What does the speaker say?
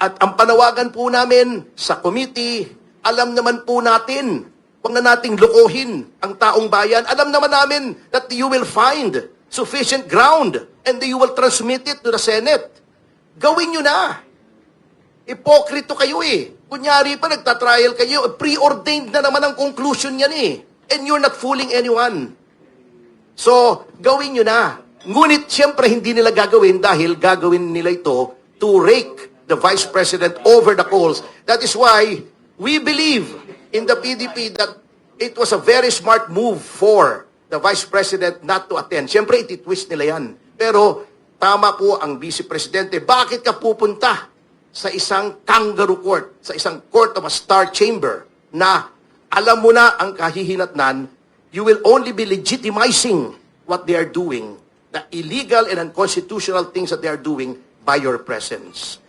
At ang panawagan po namin sa committee, alam naman po natin, huwag na nating lokohin ang taong bayan. Alam naman namin that you will find sufficient ground and you will transmit it to the Senate. Gawin nyo na. Ipokrito kayo eh. Kunyari pa, nagtatrial kayo, preordained na naman ang conclusion yan eh. And you're not fooling anyone. So, gawin nyo na. Ngunit, siyempre, hindi nila gagawin dahil gagawin nila ito to rake the Vice President over the coals. That is why we believe in the PDP that it was a very smart move for the Vice President not to attend. Siyempre, ititwist nila yan. Pero, tama po ang Vice Presidente. Bakit ka pupunta sa isang kangaroo court, sa isang court of a star chamber na alam mo na ang kahihinatnan, you will only be legitimizing what they are doing, the illegal and unconstitutional things that they are doing by your presence.